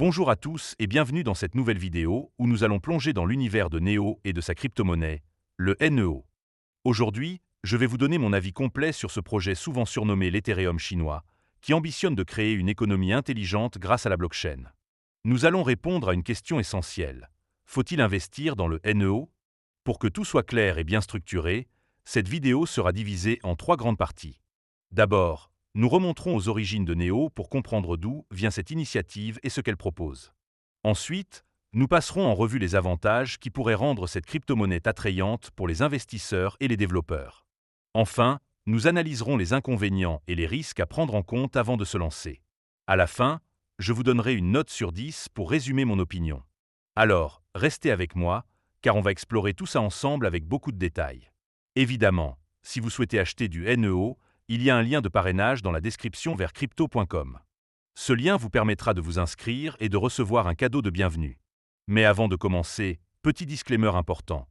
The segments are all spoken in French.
Bonjour à tous et bienvenue dans cette nouvelle vidéo où nous allons plonger dans l'univers de Neo et de sa crypto-monnaie, le NEO. Aujourd'hui, je vais vous donner mon avis complet sur ce projet souvent surnommé l'Ethereum chinois, qui ambitionne de créer une économie intelligente grâce à la blockchain. Nous allons répondre à une question essentielle. Faut-il investir dans le NEO? Pour que tout soit clair et bien structuré, cette vidéo sera divisée en trois grandes parties. D'abord, nous remonterons aux origines de Neo pour comprendre d'où vient cette initiative et ce qu'elle propose. Ensuite, nous passerons en revue les avantages qui pourraient rendre cette crypto-monnaie attrayante pour les investisseurs et les développeurs. Enfin, nous analyserons les inconvénients et les risques à prendre en compte avant de se lancer. À la fin, je vous donnerai une note sur 10 pour résumer mon opinion. Alors, restez avec moi, car on va explorer tout ça ensemble avec beaucoup de détails. Évidemment, si vous souhaitez acheter du NEO, il y a un lien de parrainage dans la description vers crypto.com. Ce lien vous permettra de vous inscrire et de recevoir un cadeau de bienvenue. Mais avant de commencer, petit disclaimer important.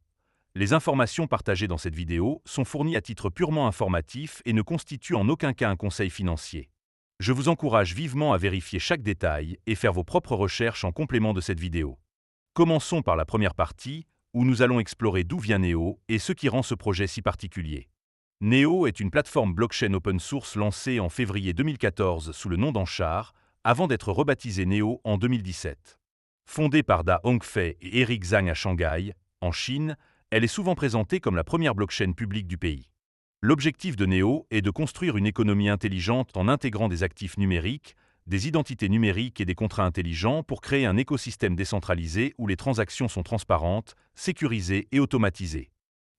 Les informations partagées dans cette vidéo sont fournies à titre purement informatif et ne constituent en aucun cas un conseil financier. Je vous encourage vivement à vérifier chaque détail et faire vos propres recherches en complément de cette vidéo. Commençons par la première partie, où nous allons explorer d'où vient Neo et ce qui rend ce projet si particulier. Neo est une plateforme blockchain open source lancée en février 2014 sous le nom d'Anchar, avant d'être rebaptisée Neo en 2017. Fondée par Da Hongfei et Eric Zhang à Shanghai, en Chine, elle est souvent présentée comme la première blockchain publique du pays. L'objectif de Neo est de construire une économie intelligente en intégrant des actifs numériques, des identités numériques et des contrats intelligents pour créer un écosystème décentralisé où les transactions sont transparentes, sécurisées et automatisées.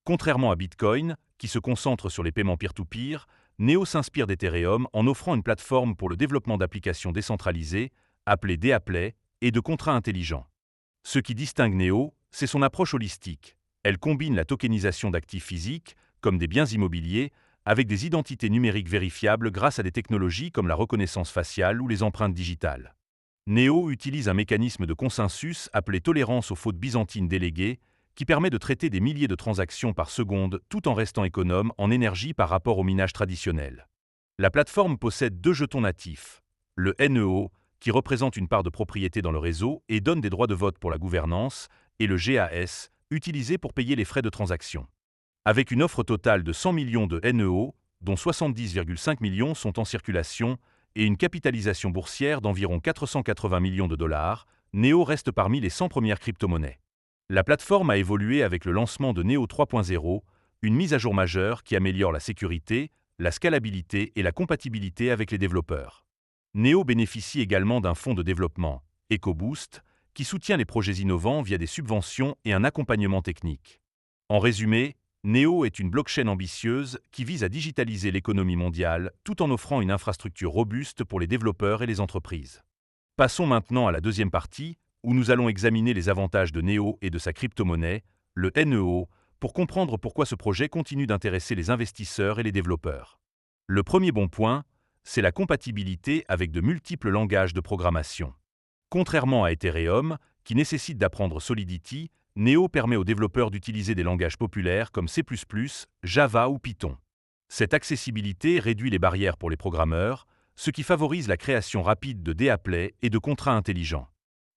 Contrairement à Bitcoin, qui se concentre sur les paiements peer-to-peer, Neo s'inspire d'Ethereum en offrant une plateforme pour le développement d'applications décentralisées, appelée DApps, et de contrats intelligents. Ce qui distingue Neo, c'est son approche holistique. Elle combine la tokenisation d'actifs physiques, comme des biens immobiliers, avec des identités numériques vérifiables grâce à des technologies comme la reconnaissance faciale ou les empreintes digitales. Neo utilise un mécanisme de consensus appelé tolérance aux fautes byzantines déléguées, qui permet de traiter des milliers de transactions par seconde tout en restant économe en énergie par rapport au minage traditionnel. La plateforme possède deux jetons natifs, le NEO, qui représente une part de propriété dans le réseau et donne des droits de vote pour la gouvernance, et le GAS, utilisé pour payer les frais de transaction. Avec une offre totale de 100 millions de NEO, dont 70,5 millions sont en circulation, et une capitalisation boursière d'environ 480 millions de dollars, Neo reste parmi les 100 premières crypto-monnaies. La plateforme a évolué avec le lancement de Neo 3.0, une mise à jour majeure qui améliore la sécurité, la scalabilité et la compatibilité avec les développeurs. Neo bénéficie également d'un fonds de développement, EcoBoost, qui soutient les projets innovants via des subventions et un accompagnement technique. En résumé, Neo est une blockchain ambitieuse qui vise à digitaliser l'économie mondiale tout en offrant une infrastructure robuste pour les développeurs et les entreprises. Passons maintenant à la deuxième partie, où nous allons examiner les avantages de Neo et de sa crypto-monnaie, le NEO, pour comprendre pourquoi ce projet continue d'intéresser les investisseurs et les développeurs. Le premier bon point, c'est la compatibilité avec de multiples langages de programmation. Contrairement à Ethereum, qui nécessite d'apprendre Solidity, Neo permet aux développeurs d'utiliser des langages populaires comme C++, Java ou Python. Cette accessibilité réduit les barrières pour les programmeurs, ce qui favorise la création rapide de DApps et de contrats intelligents.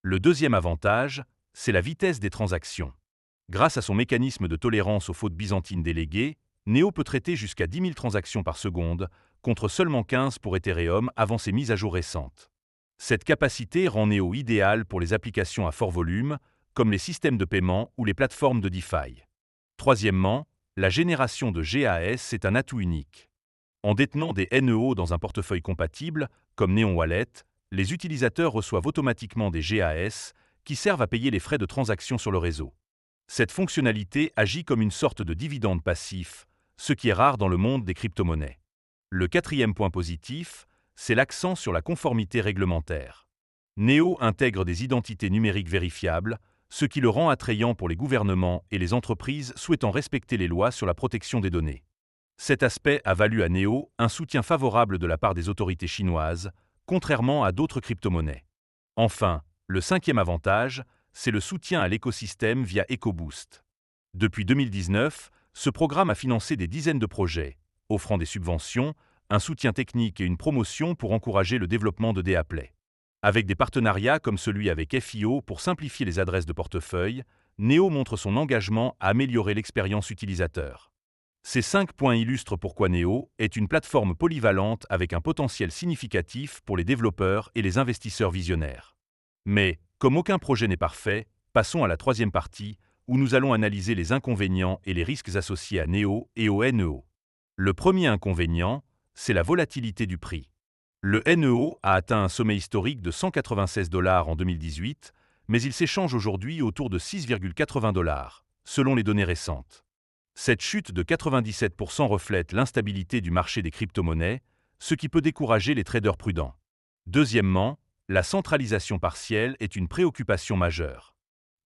Le deuxième avantage, c'est la vitesse des transactions. Grâce à son mécanisme de tolérance aux fautes byzantines déléguées, Neo peut traiter jusqu'à 10 000 transactions par seconde, contre seulement 15 pour Ethereum avant ses mises à jour récentes. Cette capacité rend Neo idéal pour les applications à fort volume, comme les systèmes de paiement ou les plateformes de DeFi. Troisièmement, la génération de GAS est un atout unique. En détenant des NEO dans un portefeuille compatible, comme Neon Wallet, les utilisateurs reçoivent automatiquement des GAS qui servent à payer les frais de transaction sur le réseau. Cette fonctionnalité agit comme une sorte de dividende passif, ce qui est rare dans le monde des crypto-monnaies. Le quatrième point positif, c'est l'accent sur la conformité réglementaire. Neo intègre des identités numériques vérifiables, ce qui le rend attrayant pour les gouvernements et les entreprises souhaitant respecter les lois sur la protection des données. Cet aspect a valu à Neo un soutien favorable de la part des autorités chinoises, contrairement à d'autres crypto-monnaies. Enfin, le cinquième avantage, c'est le soutien à l'écosystème via EcoBoost. Depuis 2019, ce programme a financé des dizaines de projets, offrant des subventions, un soutien technique et une promotion pour encourager le développement de DApps. Avec des partenariats comme celui avec FIO pour simplifier les adresses de portefeuille, Neo montre son engagement à améliorer l'expérience utilisateur. Ces 5 points illustrent pourquoi Neo est une plateforme polyvalente avec un potentiel significatif pour les développeurs et les investisseurs visionnaires. Mais, comme aucun projet n'est parfait, passons à la troisième partie, où nous allons analyser les inconvénients et les risques associés à Neo et au NEO. Le premier inconvénient, c'est la volatilité du prix. Le NEO a atteint un sommet historique de 196 $ en 2018, mais il s'échange aujourd'hui autour de 6,80 $, selon les données récentes. Cette chute de 97% reflète l'instabilité du marché des crypto-monnaies, ce qui peut décourager les traders prudents. Deuxièmement, la centralisation partielle est une préoccupation majeure.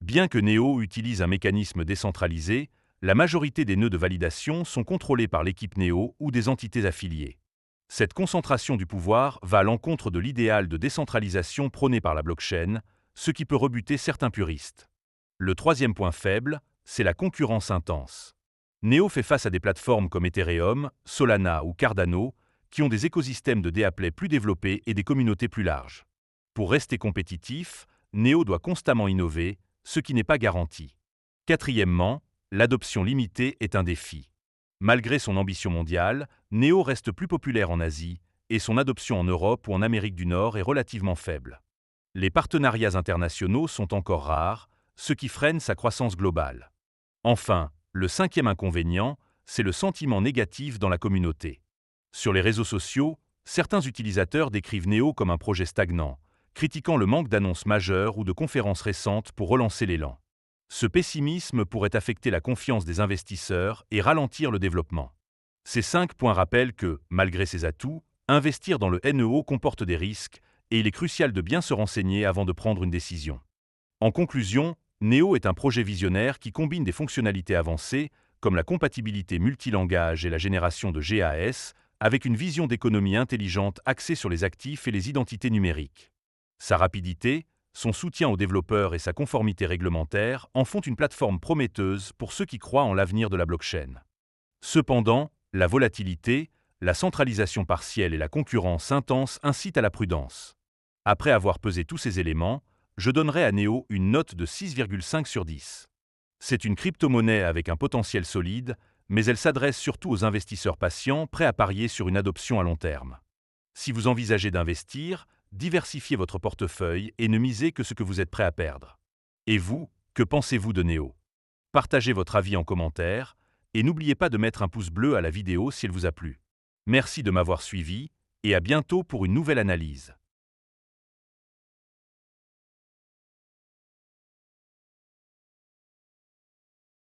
Bien que Neo utilise un mécanisme décentralisé, la majorité des nœuds de validation sont contrôlés par l'équipe Neo ou des entités affiliées. Cette concentration du pouvoir va à l'encontre de l'idéal de décentralisation prôné par la blockchain, ce qui peut rebuter certains puristes. Le troisième point faible, c'est la concurrence intense. Neo fait face à des plateformes comme Ethereum, Solana ou Cardano, qui ont des écosystèmes de DApps plus développés et des communautés plus larges. Pour rester compétitif, Neo doit constamment innover, ce qui n'est pas garanti. Quatrièmement, l'adoption limitée est un défi. Malgré son ambition mondiale, Neo reste plus populaire en Asie, et son adoption en Europe ou en Amérique du Nord est relativement faible. Les partenariats internationaux sont encore rares, ce qui freine sa croissance globale. Enfin, le cinquième inconvénient, c'est le sentiment négatif dans la communauté. Sur les réseaux sociaux, certains utilisateurs décrivent Neo comme un projet stagnant, critiquant le manque d'annonces majeures ou de conférences récentes pour relancer l'élan. Ce pessimisme pourrait affecter la confiance des investisseurs et ralentir le développement. Ces 5 points rappellent que, malgré ses atouts, investir dans le NEO comporte des risques et il est crucial de bien se renseigner avant de prendre une décision. En conclusion, Neo est un projet visionnaire qui combine des fonctionnalités avancées, comme la compatibilité multilangage et la génération de GAS, avec une vision d'économie intelligente axée sur les actifs et les identités numériques. Sa rapidité, son soutien aux développeurs et sa conformité réglementaire en font une plateforme prometteuse pour ceux qui croient en l'avenir de la blockchain. Cependant, la volatilité, la centralisation partielle et la concurrence intense incitent à la prudence. Après avoir pesé tous ces éléments, je donnerai à Neo une note de 6,5 sur 10. C'est une crypto-monnaie avec un potentiel solide, mais elle s'adresse surtout aux investisseurs patients prêts à parier sur une adoption à long terme. Si vous envisagez d'investir, diversifiez votre portefeuille et ne misez que ce que vous êtes prêt à perdre. Et vous, que pensez-vous de Neo? Partagez votre avis en commentaire et n'oubliez pas de mettre un pouce bleu à la vidéo si elle vous a plu. Merci de m'avoir suivi et à bientôt pour une nouvelle analyse.